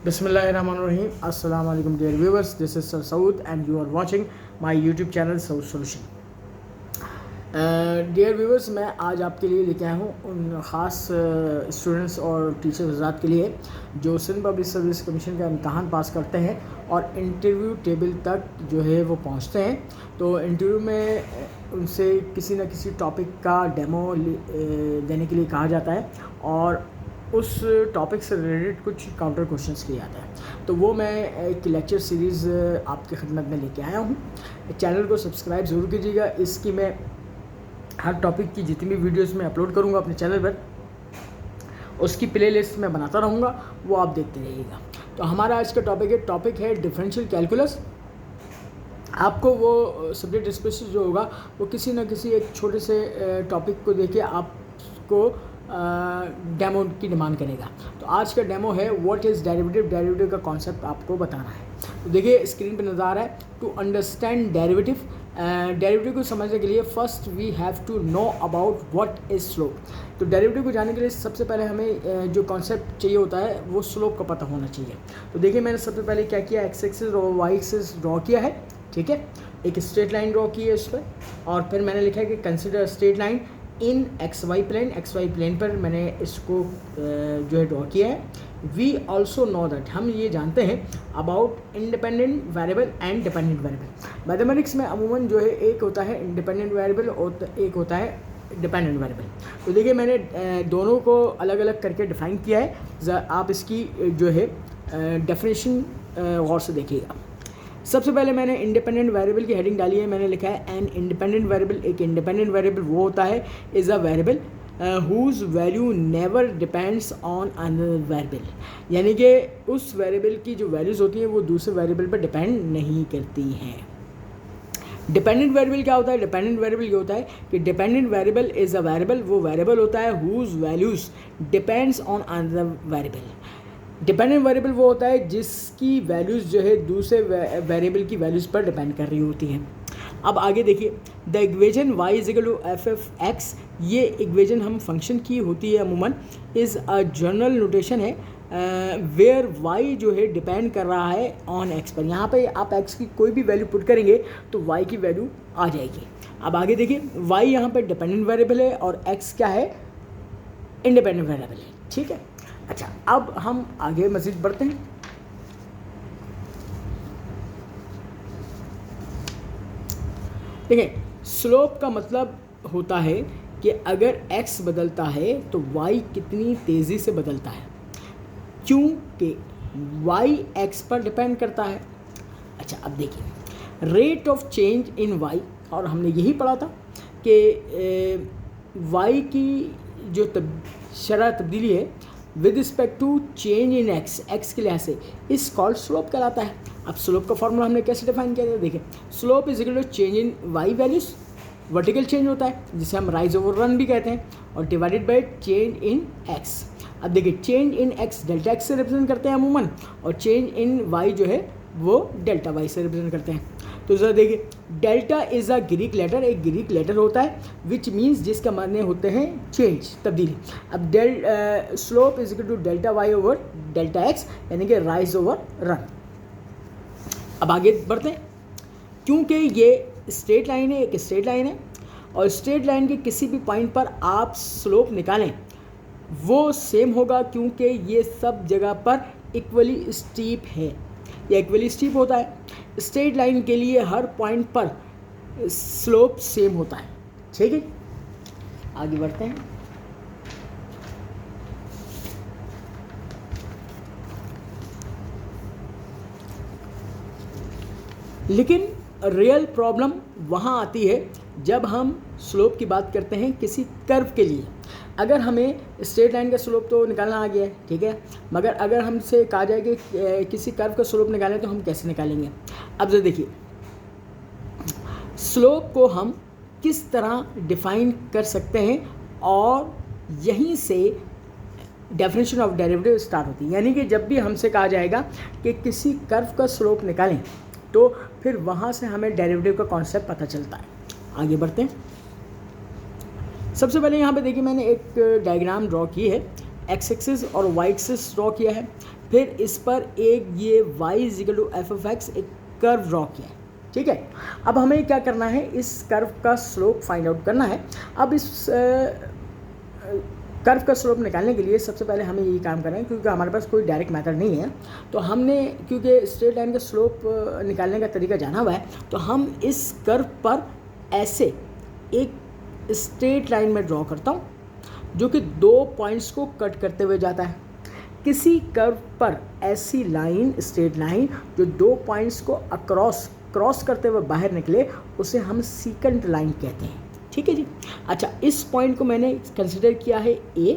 Bismillahirrahmanirrahim. Assalamu alaikum dear viewers. This is Sir Saud and you are watching my YouTube channel Saud Solution. Dear viewers, मैं आज आपके लिए लेके आया हूँ उन ख़ास स्टूडेंट्स और टीचर्स हज़रात के लिए जो सिंध पब्लिक सर्विस कमीशन का इम्तहान पास करते हैं और इंटरव्यू टेबल तक जो है वो पहुँचते हैं। तो इंटरव्यू में उनसे किसी न किसी टॉपिक का डेमो देने के लिए कहा जाता है और उस टॉपिक से रिलेटेड कुछ काउंटर क्वेश्चंस किए जाते हैं। तो वो मैं एक लेक्चर सीरीज़ आपकी खिदमत में लेके आया हूँ। चैनल को सब्सक्राइब ज़रूर कीजिएगा। इसकी मैं हर टॉपिक की जितनी भी वीडियोस मैं अपलोड करूँगा अपने चैनल पर, उसकी प्लेलिस्ट मैं बनाता रहूँगा, वो आप देखते रहिएगा। तो हमारा आज का टॉपिक है डिफरेंशियल कैलकुलस। आपको वो सब्जेक्ट स्पेसिफिक जो होगा वो किसी न किसी एक छोटे से टॉपिक को देके आपको डेमो की डिमांड करेगा। तो आज का डेमो है व्हाट इज़ डेरिवेटिव का कॉन्सेप्ट आपको बताना है। तो देखिए स्क्रीन पे नज़र आ रहा है, टू अंडरस्टैंड डेरिवेटिव को समझने के लिए first we have to know about what is slope. तो डेरिवेटिव को जानने के लिए सबसे पहले हमें जो कॉन्सेप्ट चाहिए होता है वो स्लोप का पता होना चाहिए। तो देखिए मैंने सबसे पहले क्या किया, एक्स एक्सिस और वाई एक्सिस ड्रॉ किया है, ठीक है, एक स्ट्रेट लाइन ड्रॉ की है उस पर, और फिर मैंने लिखा है कि consider straight line in X Y plane पर मैंने इसको जो है ड्रॉ किया है। वी ऑल्सो नो दैट, हम ये जानते हैं about independent variable and dependent variable. Mathematics में अमूमन जो है एक होता है इंडिपेंडेंट वेरिएबल और एक होता है डिपेंडेंट वेरिएबल। तो देखिए मैंने दोनों को अलग अलग करके डिफाइन किया है। आप इसकी जो है डेफिनेशन गौर से देखिएगा। सबसे पहले मैंने इंडिपेंडेंट वेरिएबल की हेडिंग डाली है, मैंने लिखा है एन इंडिपेंडेंट वेरिएबल। एक इंडिपेंडेंट वेरिएबल वो होता है is a variable whose value never depends on another variable, यानी कि उस वेरिएबल की जो वैल्यूज़ होती हैं वो दूसरे वेरिएबल पर डिपेंड नहीं करती हैं। डिपेंडेंट वेरिएबल क्या होता है? डिपेंडेंट वेरिएबल ये होता है कि dependent variable is a variable, वो वेरिएबल होता है whose values depends on another variable. Dependent variable वो होता है जिसकी वैल्यूज़ जो है दूसरे वेरिएबल की वैल्यूज़ पर डिपेंड कर रही होती हैं। अब आगे देखिए, the equation y is equal to F F X, ये इक्वेशन हम फंक्शन की होती है अमूमन, इज़ अ जनरल नोटेशन है वेयर y जो है डिपेंड कर रहा है ऑन x पर। यहाँ पे आप x की कोई भी वैल्यू पुट करेंगे तो y की वैल्यू आ जाएगी। अब आगे देखिए, y यहाँ पे डिपेंडेंट वेरिएबल है और x क्या है? इंडिपेंडेंट वेरिएबल है, ठीक है। अच्छा, अब हम आगे मज़ीद बढ़ते हैं। देखिए स्लोप का मतलब होता है कि अगर x बदलता है तो y कितनी तेज़ी से बदलता है, क्योंकि y x पर डिपेंड करता है। अच्छा, अब देखिए rate of change in y, और हमने यही पढ़ा था कि y की जो शरह तब्दीली है with respect to change in x के लिहाज से इस कॉल्ड स्लोप कहलाता है। अब स्लोप का फॉर्मूला हमने कैसे डिफाइन किया था, देखिए slope is equal to change in y values, vertical change होता है जिसे हम राइज ओवर रन भी कहते हैं, और divided by change in x। अब देखिए change in x delta x से रिप्रेजेंट करते हैं अमूमन, और चेंज इन y जो है वो डेल्टा y से रिप्रेजेंट करते हैं। तो ज़रा देखिए, delta is a Greek letter, एक ग्रीक लेटर होता है विच मीन्स जिसका माने होते हैं चेंज, तब्दीली। अब slope is equal to delta y over delta x, यानी कि राइज ओवर रन। अब आगे बढ़ते हैं, क्योंकि ये स्ट्रेट लाइन है, एक स्ट्रेट लाइन है, और स्ट्रेट लाइन के किसी भी पॉइंट पर आप स्लोप निकालें वो सेम होगा, क्योंकि ये सब जगह पर इक्वली स्टीप है, ये इक्वली स्टीप होता है। स्ट्रेट लाइन के लिए हर पॉइंट पर स्लोप सेम होता है, ठीक है। आगे बढ़ते हैं। लेकिन रियल प्रॉब्लम वहाँ आती है जब हम स्लोप की बात करते हैं किसी कर्व के लिए। अगर हमें स्ट्रेट लाइन का स्लोप तो निकालना आ गया है, ठीक है, मगर अगर हमसे कहा जाए कि किसी कर्व का स्लोप निकालें तो हम कैसे निकालेंगे। अब जरा देखिए, स्लोप को हम किस तरह डिफाइन कर सकते हैं, और यहीं से डेफिनेशन ऑफ डेरिवेटिव स्टार्ट होती है। यानी कि जब भी हमसे कहा जाएगा कि किसी कर्व का स्लोप निकालें तो फिर वहाँ से हमें डेरिवेटिव का कॉन्सेप्ट पता चलता है। आगे बढ़ते हैं। सबसे पहले यहाँ पे देखिए मैंने एक डायग्राम ड्रॉ की है, एक्स एक्सिस और वाई एक्सिस ड्रॉ किया है। फिर इस पर एक ये y is equal to F of X एक कर्व ड्रॉ किया है, ठीक है। अब हमें क्या करना है, इस कर्व का स्लोप फाइंड आउट करना है। अब इस कर्व का स्लोप निकालने के लिए सबसे पहले हमें यही काम करना है, क्योंकि हमारे पास कोई डायरेक्ट मेथड नहीं है। तो हमने, क्योंकि स्ट्रेट लाइन का स्लोप निकालने का तरीका जाना हुआ है, तो हम इस कर्व पर ऐसे एक स्ट्रेट लाइन में ड्रॉ करता हूँ जो कि 2 पॉइंट्स को कट करते हुए जाता है। किसी कर्व पर ऐसी लाइन, स्ट्रेट लाइन जो 2 पॉइंट्स को क्रॉस करते हुए बाहर निकले, उसे हम सीकेंट लाइन कहते हैं, ठीक है जी। अच्छा, इस पॉइंट को मैंने कंसिडर किया है A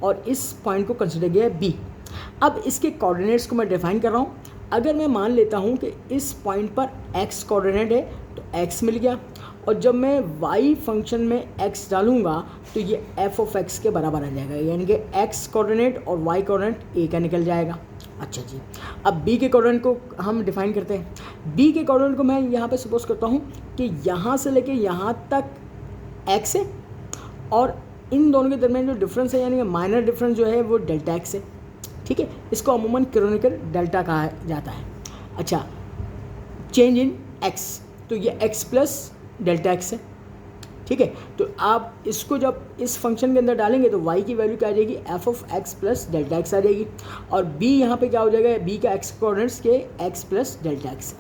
और इस पॉइंट को कंसिडर किया है B। अब इसके कोऑर्डिनेट्स को मैं डिफाइन कर रहा हूँ। अगर मैं मान लेता हूँ कि इस पॉइंट पर x कोऑर्डिनेट है तो x मिल गया, और जब मैं y फंक्शन में x डालूँगा तो ये f ऑफ x के बराबर आ जाएगा, यानी कि x कोऑर्डिनेट और y कोऑर्डिनेट A का निकल जाएगा। अच्छा जी, अब B के कोऑर्डिनेट को हम डिफाइन करते हैं। B के कोऑर्डिनेट को मैं यहाँ पे सपोज करता हूँ कि यहाँ से लेके यहाँ तक x है, और इन दोनों के दरमियान जो डिफरेंस है, यानी कि माइनर डिफरेंस जो है वो डेल्टा x है, ठीक है। इसको अमूमन क्रोनिकल डेल्टा कहा जाता है। अच्छा, चेंज इन x, तो ये x प्लस डेल्टा x है, ठीक है। तो आप इसको जब इस फंक्शन के अंदर डालेंगे तो y की वैल्यू क्या आ जाएगी, f of x plus delta x आ जाएगी, और b यहाँ पे क्या हो जाएगा, b का x कोऑर्डिनेट्स के x प्लस डेल्टा x।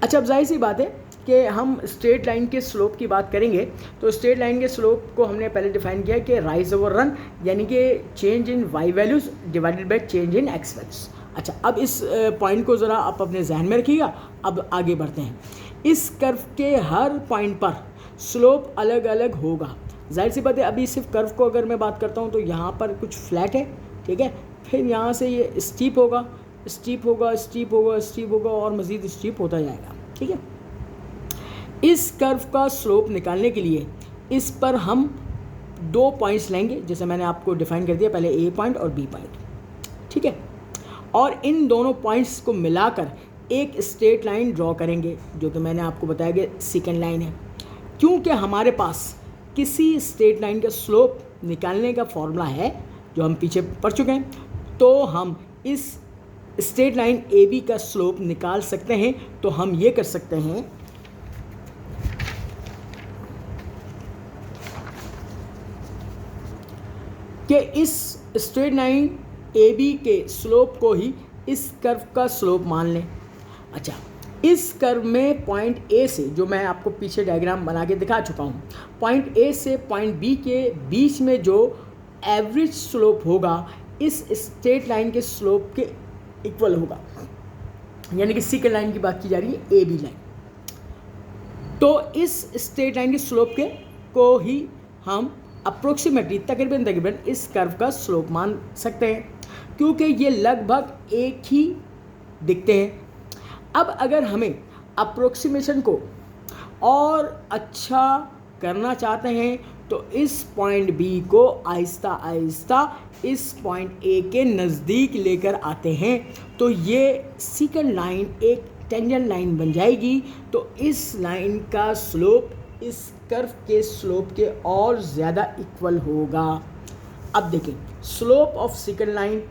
अच्छा, अब जाहिर सी बात है कि हम स्ट्रेट लाइन के स्लोप की बात करेंगे, तो स्ट्रेट लाइन के स्लोप को हमने पहले डिफाइन किया कि राइज ओवर रन, यानी कि change in y values divided by change in x values. अच्छा, अब इस पॉइंट को ज़रा आप अपने जहन में रखिएगा। अब आगे बढ़ते हैं। इस कर्व के हर पॉइंट पर स्लोप अलग अलग होगा। जाहिर सी बात है, अभी सिर्फ कर्व को अगर मैं बात करता हूँ तो यहाँ पर कुछ फ्लैट है, ठीक है। फिर यहाँ से ये स्टीप होगा, स्टीप होगा, स्टीप होगा, स्टीप होगा, और मज़ीद स्टीप होता जाएगा, ठीक है। इस कर्व का स्लोप निकालने के लिए इस पर हम 2 पॉइंट्स लेंगे, जैसे मैंने आपको डिफाइन कर दिया पहले, A पॉइंट और B पॉइंट, ठीक है। और इन दोनों पॉइंट्स को मिलाकर एक स्ट्रेट लाइन ड्रॉ करेंगे, जो कि मैंने आपको बताया कि सेकंड लाइन है। क्योंकि हमारे पास किसी स्ट्रेट लाइन का स्लोप निकालने का फॉर्मूला है जो हम पीछे पढ़ चुके हैं, तो हम इस स्ट्रेट लाइन AB का स्लोप निकाल सकते हैं। तो हम ये कर सकते हैं कि इस स्ट्रेट लाइन AB के स्लोप को ही इस कर्व का स्लोप मान लें। अच्छा, इस कर्व में पॉइंट A से, जो मैं आपको पीछे डायग्राम बना के दिखा चुका हूँ, पॉइंट A से पॉइंट B के बीच में जो एवरेज स्लोप होगा इस स्ट्रेट लाइन के स्लोप के इक्वल होगा, यानी कि सेकंड लाइन की बात की जा रही है, AB लाइन। तो इस स्ट्रेट लाइन के स्लोप के को ही हम अप्रोक्सीमेटली तकरीबन इस कर्व का स्लोप मान सकते हैं, क्योंकि ये लगभग एक ही दिखते हैं। अब अगर हमें अप्रोक्सीमेशन को और अच्छा करना चाहते हैं तो इस पॉइंट B को आहिस्ता आहिस्ता इस पॉइंट A के नज़दीक लेकर आते हैं, तो ये सेकंड लाइन एक टेंजेंट लाइन बन जाएगी। तो इस लाइन का स्लोप इस कर्व के स्लोप के और ज़्यादा इक्वल होगा। अब देखें, slope of second line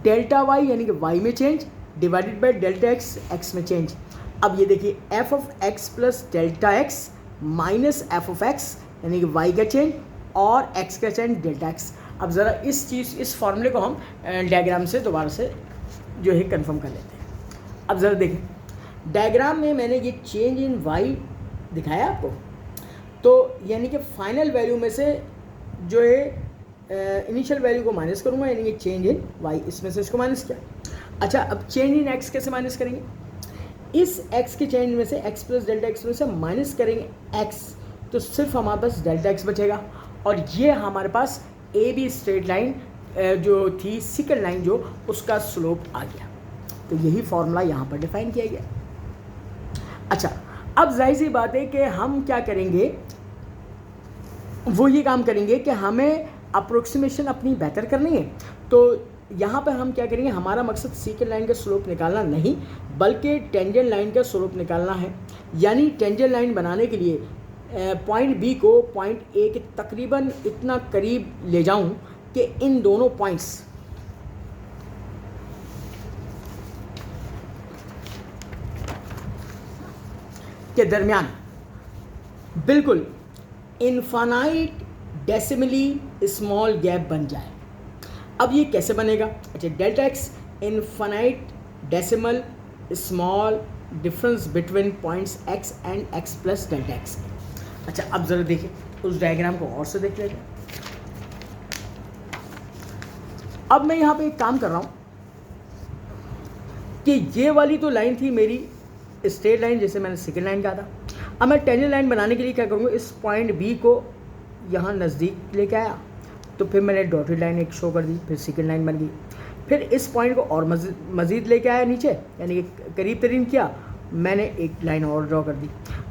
delta y यानी कि y में change divided by delta x में चेंज। अब ये देखिए, f of x plus delta x minus f of x यानी कि y का चेंज और x का चेंज डेल्टा x। अब ज़रा इस फॉर्मूले को हम डायग्राम से दोबारा से जो है कंफर्म कर लेते हैं। अब ज़रा देखें, डायग्राम में मैंने ये चेंज इन y दिखाया आपको, तो यानी कि फाइनल वैल्यू में से जो है इनिशियल वैल्यू को माइनस करूँगा, यानी कि चेंज इन y, इसमें से इसको माइनस किया। अच्छा, अब चेंज इन x कैसे माइनस करेंगे, इस x के चेंज में से x प्लस डेल्टा x में से माइनस करेंगे x, तो सिर्फ हमारे पास डेल्टा x बचेगा, और ये हमारे पास AB स्ट्रेट लाइन जो थी सेकंड लाइन जो, उसका स्लोप आ गया। तो यही फॉर्मूला यहाँ पर डिफाइन किया गया। अच्छा, अब जाहिर सी बात है कि हम क्या करेंगे, वो ये काम करेंगे कि हमें अप्रोक्सीमेशन अपनी बेहतर करनी है। तो यहाँ पर हम क्या करेंगे, हमारा मकसद सेकंड लाइन का स्लोप निकालना नहीं बल्कि टेंजेंट लाइन का स्लोप निकालना है। यानी टेंजेंट लाइन बनाने के लिए पॉइंट B को पॉइंट A के तकरीबन इतना करीब ले जाऊँ कि इन दोनों पॉइंट्स के दरमियान बिल्कुल इनफाइनाइट डेसिमली स्मॉल गैप बन जाए। अब ये कैसे बनेगा? अच्छा, delta x infinite decimal small difference between points x and x plus delta x. अच्छा, अब ज़रा देखिए उस डायग्राम को और से देख लेते हैं। अब मैं यहाँ पे एक काम कर रहा हूँ कि ये वाली तो लाइन थी मेरी स्ट्रेट लाइन, जैसे मैंने सेकेंड लाइन कहा था। अब मैं टेंजेंट लाइन बनाने के लिए क्या करूँगा, इस पॉइंट बी को यहाँ नज़दीक लेके आया, तो फिर मैंने डॉटेड लाइन एक शो कर दी, फिर सेकेंड लाइन बन गई। फिर इस पॉइंट को और मज़ीद लेके आया नीचे, यानी कि करीब तरीन किया, मैंने एक लाइन और ड्रॉ कर दी।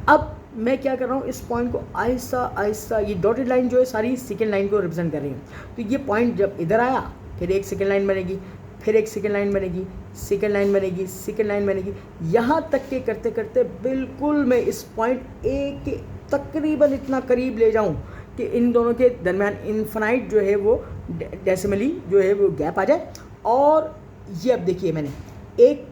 अब मैं क्या कर रहा हूँ, इस पॉइंट को आहिस्ता आहिस्ता, ये डॉटेड लाइन जो है सारी सेकेंड लाइन को रिप्रेजेंट कर रही है। तो ये पॉइंट जब इधर आया, फिर एक सेकेंड लाइन बनेगी, फिर एक सेकेंड लाइन बनेगी, सेकेंड लाइन बनेगी, सेकेंड लाइन बनेगी, यहाँ तक के करते करते बिल्कुल मैं इस पॉइंट ए के तकरीबन इतना करीब ले जाऊँ कि इन दोनों के दरमियान इनफाइनाइट जो है वो डेसिमली जो है वो गैप आ जाए। और ये अब देखिए मैंने एक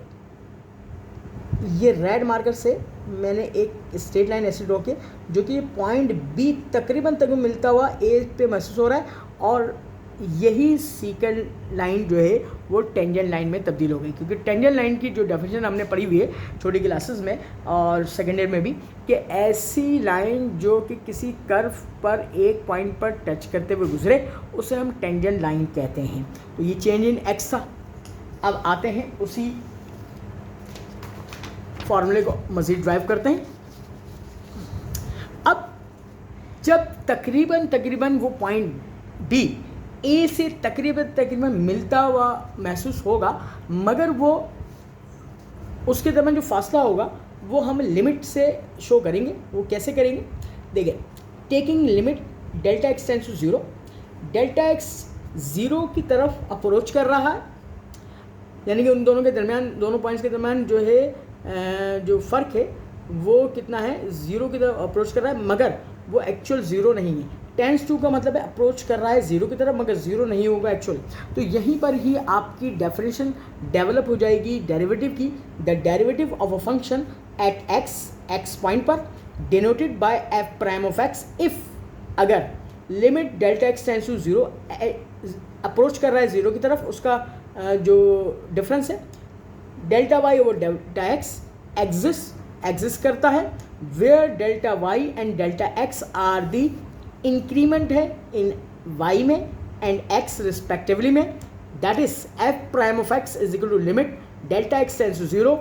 ये रेड मार्कर से मैंने एक स्ट्रेट लाइन ऐसे ड्रॉ किया जो कि पॉइंट बी तकरीबन मिलता हुआ ए पे महसूस हो रहा है, और यही सेकंड लाइन जो है वो टेंजेंट लाइन में तब्दील हो गई। क्योंकि टेंजेंट लाइन की जो डेफिनेशन हमने पढ़ी हुई है छोटी क्लासेस में और सेकेंड ईयर में भी, कि ऐसी लाइन जो कि किसी कर्व पर एक पॉइंट पर टच करते हुए गुजरे उसे हम टेंजेंट लाइन कहते हैं। तो ये चेंज इन एक्स था। अब आते हैं उसी फॉर्मूले को मज़ीद ड्राइव करते हैं। अब जब तकरीबन वो पॉइंट बी ए से तकरीबन मिलता हुआ महसूस होगा, मगर वो उसके दरमियान जो फासला होगा वो हम लिमिट से शो करेंगे। वो कैसे करेंगे? देखिए, taking limit delta x tends to zero, delta X zero की तरफ अप्रोच कर रहा है, यानी कि उन दोनों के दरमियान, दोनों पॉइंट्स के दरमियान जो है जो फ़र्क है वो कितना है, ज़ीरो की तरफ अप्रोच कर रहा है, मगर वो एक्चुअल ज़ीरो नहीं है। टेंस टू का मतलब है अप्रोच कर रहा है ज़ीरो की तरफ, मगर ज़ीरो नहीं होगा एक्चुअल। तो यहीं पर ही आपकी डेफिनेशन डेवलप हो जाएगी डेरिवेटिव की। The derivative of a function at x point पर denoted by f prime of x if, अगर limit delta x tends to zero approach कर रहा है ज़ीरो की तरफ, उसका जो डिफरेंस है delta Y over delta X exist करता है, where delta Y and delta X are the increment है इन y में एंड x रिस्पेक्टिवली में, that is f prime of x is equal to limit delta x tends to zero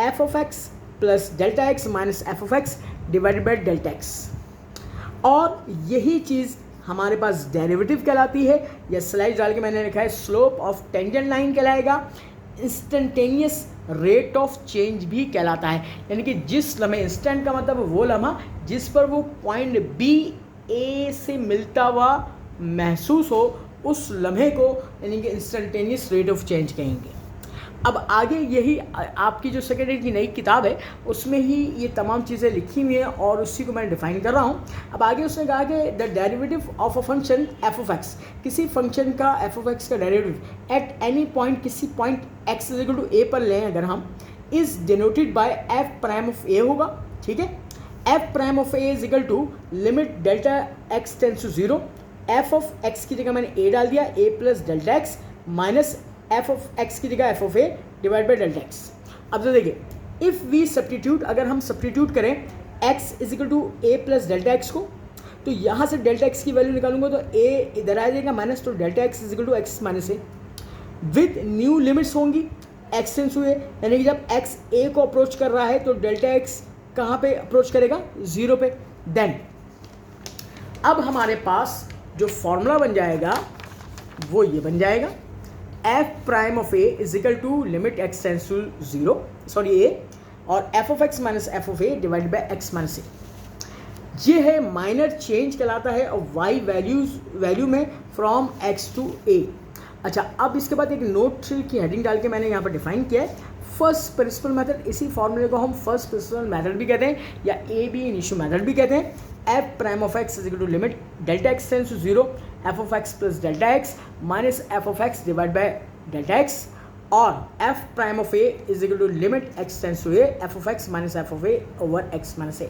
f of x plus delta x minus f of x divided by delta x। और यही चीज़ हमारे पास derivative कहलाती है, या slide डाल के मैंने लिखा है स्लोप ऑफ टेंजेंट लाइन कहलाएगा, इंस्टेंटेनियस रेट ऑफ चेंज भी कहलाता है। यानी कि जिस लम्हे, इंस्टेंट का मतलब वो लम्हा जिस पर वो पॉइंट बी ए से मिलता हुआ महसूस हो, उस लम्हे को यानी कि इंस्टेंटेनियस रेट ऑफ चेंज कहेंगे। अब आगे यही आपकी जो सेकेंड ईयर की नई किताब है उसमें ही ये तमाम चीज़ें लिखी हुई हैं और उसी को मैं डिफाइन कर रहा हूँ। अब आगे उसने कहा कि the derivative of a function f of x, किसी फंक्शन का एफ ऑफ एक्स का डेरिवेटिव एट एनी पॉइंट, किसी point x is equal to a पर लें अगर हम, is denoted by f prime of a होगा। ठीक है, f prime of a is equal to limit delta x tends to zero, f of x की जगह मैंने ए डाल दिया, a plus delta x minus f of x की जगह F of a divide by delta x. अब तो देखिए, इफ़ वी सब्स्टिट्यूट, अगर हम सब्स्टिट्यूट करें X is equal to A plus delta X को, तो यहाँ से डेल्टा एक्स की वैल्यू निकालूंगा तो ए इधर आ जाएगा माइनस, तो delta X is equal to X minus A with new limits होंगी एक्स टेंड्स टू ए, यानी कि जब एक्स ए को अप्रोच कर रहा है तो डेल्टा एक्स कहाँ पे अप्रोच करेगा, ज़ीरो पे। देन अब हमारे पास जो फॉर्मूला बन जाएगा वो ये बन जाएगा, f prime of a is equal to limit x tends to zero, sorry a, और f of x minus f of a divide by x minus a. ये है माइनर चेंज कहलाता है और वाई वैल्यू में फ्रॉम एक्स टू ए। अच्छा, अब इसके बाद एक नोट की हेडिंग डाल के मैंने यहाँ पर डिफाइन किया है फर्स्ट प्रिंसिपल मेथड। इसी फॉर्मूले को हम फर्स्ट प्रिंसिपल मेथड भी कहते हैं या ए बी इनिशियो मेथड भी कहते हैं। F prime of x is equal to limit delta x tends to zero, f of x plus delta x minus f of x divide by delta x. और f prime of a is equal to limit x tends to a f of x minus f of a over x minus a.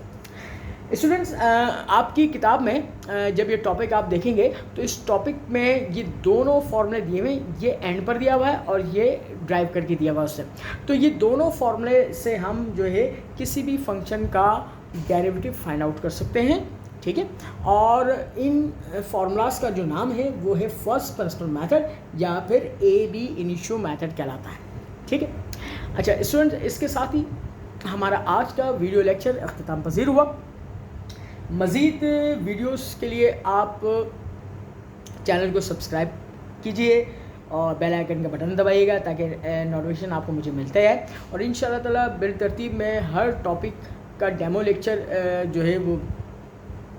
Students, आपकी किताब में जब ये topic आप देखेंगे तो इस टॉपिक में ये दोनों फॉर्मूले दिए हुए, ये एंड पर दिया हुआ है और ये ड्राइव करके दिया हुआ है उससे। तो ये दोनों फॉर्मूले से हम जो है किसी भी फंक्शन का डेरिवेटिव फाइंड आउट कर सकते हैं, ठीक है। और इन फार्मूलाज का जो नाम है वो है फर्स्ट प्रिंसिपल मेथड या फिर ए बी इनिशियो मेथड कहलाता है, ठीक है। अच्छा स्टूडेंट्स, इसके साथ ही हमारा आज का वीडियो लेक्चर अख्ताम पज़ीर हुआ। मज़ीद वीडियोस के लिए आप चैनल को सब्सक्राइब कीजिए और बेल आइकन का बटन दबाइएगा ताकि नोटिफिकेशन आपको मुझे मिलता है। और इंशाअल्लाह ताला बिलतरतीब में हर टॉपिक का डेमो लेक्चर जो है वो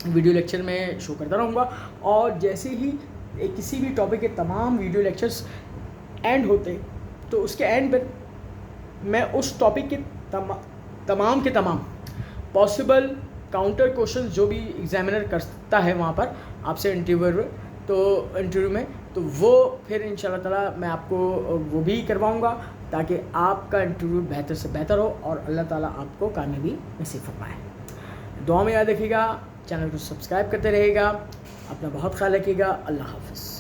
वीडियो लेक्चर में शो करता रहूँगा। और जैसे ही किसी भी टॉपिक के तमाम वीडियो लेक्चर्स एंड होते तो उसके एंड पर मैं उस टॉपिक के तमाम के तमाम पॉसिबल काउंटर क्वेश्चन जो भी एग्जामिनर करता है वहाँ पर आपसे इंटरव्यू में तो वो फिर इंशाल्लाह ताला मैं आपको वो भी करवाऊँगा ताकि आपका इंटरव्यू बेहतर से बेहतर हो और अल्लाह ताला आपको कामयाबी नसीब फरमाए। दुआ में याद रखिएगा, चैनल को सब्सक्राइब करते रहिएगा, अपना बहुत ख्याल रखिएगा। अल्लाह हाफ़िज़।